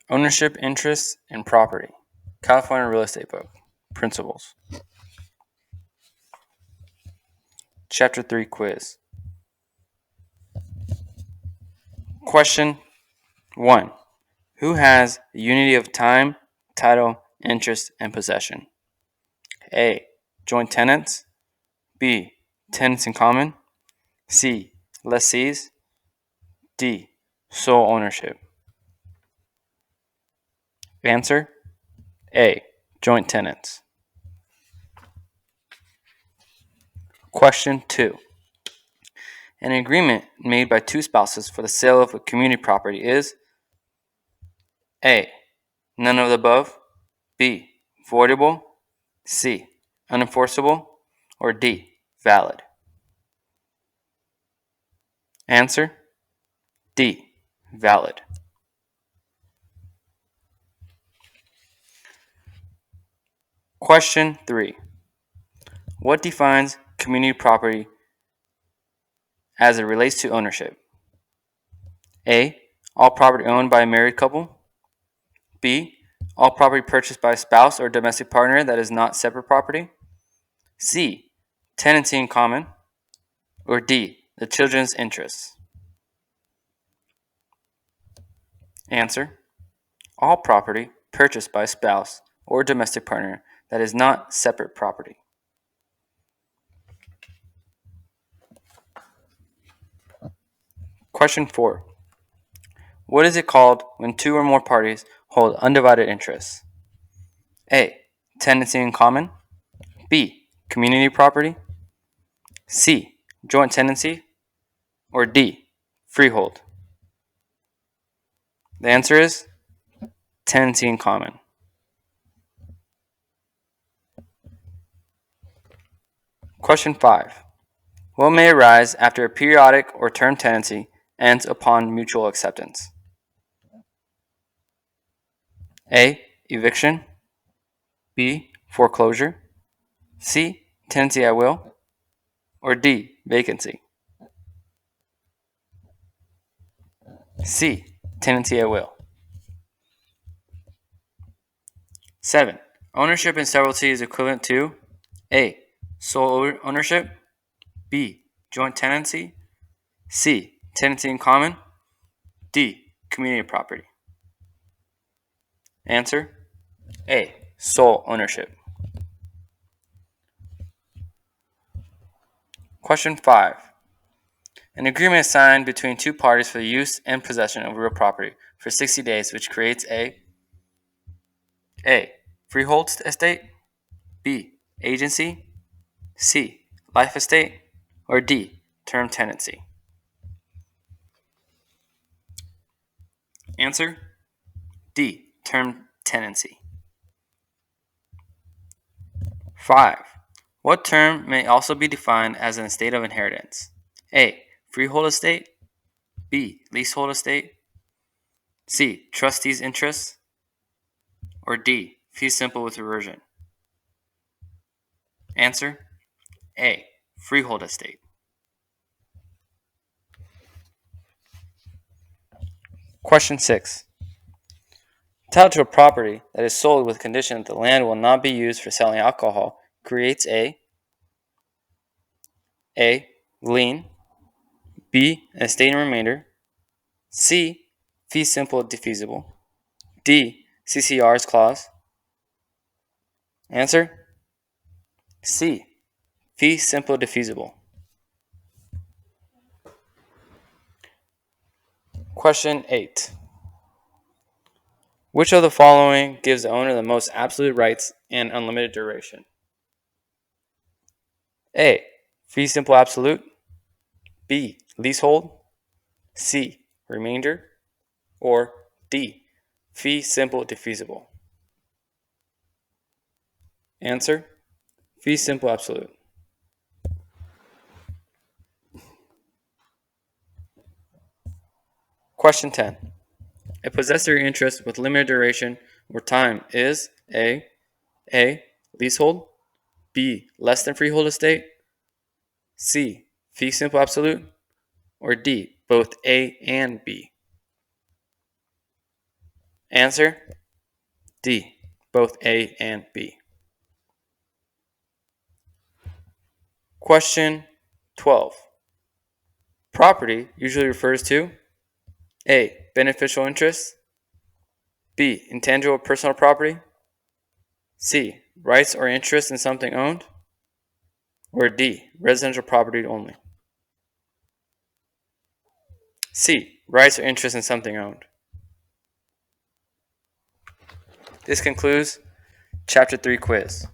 Ownership, interest, and property. California Real Estate Book. Principles. Chapter 3 quiz. Question 1. Who has the unity of time, title, interest, and possession? A. Joint tenants. B. Tenants in common. C. Lessees. D. Sole ownership. Answer: A. Joint tenants. Question 2. An agreement made by two spouses for the sale of a community property is A. None of the above. B. Voidable. C. Unenforceable. Or D. Valid. Answer: D. Valid. Question 3. What defines community property as it relates to ownership? A. All property owned by a married couple. B. All property purchased by a spouse or domestic partner that is not separate property. C. Tenancy in common. Or D. The children's interests. Answer: all property purchased by a spouse or domestic partner that is not separate property. Question 4. What is it called when two or more parties hold undivided interests? A. Tenancy in common. B. Community property. C. Joint tenancy. Or D. Freehold. The answer is tenancy in common. Question 5. What may arise after a periodic or term tenancy ends upon mutual acceptance? A. Eviction. B. Foreclosure. C. Tenancy at will. Or D. Vacancy. C. Tenancy at will. 7. Ownership in severalty is equivalent to A. Sole ownership. B. Joint tenancy. C. Tenancy in common. D. Community property. Answer: A. Sole ownership. Question 5. An agreement is signed between two parties for the use and possession of real property for 60 days, which creates A. Freehold estate. B. Agency. C. Life estate. Or D. Term tenancy. Answer: D. Term tenancy. 5. What term may also be defined as an estate of inheritance? A. Freehold estate. B. Leasehold estate. C. Trustee's interest. Or D. Fee simple with reversion. Answer: A. Freehold estate. Question 6. Title to a property that is sold with condition that the land will not be used for selling alcohol creates A. Lien. B. An estate in remainder. C. Fee simple defeasible. D. CCR's clause. Answer: C. Fee simple defeasible. Question 8. Which of the following gives the owner the most absolute rights and unlimited duration? A. Fee simple absolute. B. Leasehold. C. Remainder. Or D. Fee simple defeasible. Answer: Fee simple absolute. Question 10. A possessory interest with limited duration or time is A. Leasehold. B. Less than freehold estate. C. Fee simple absolute. Or D. Both A and B. Answer D, both A and B. Question 12. Property usually refers to A, beneficial interest, B, intangible personal property, C, rights or interest in something owned, or D, residential property only. C, rights or interest in something owned. This concludes Chapter 3 quiz.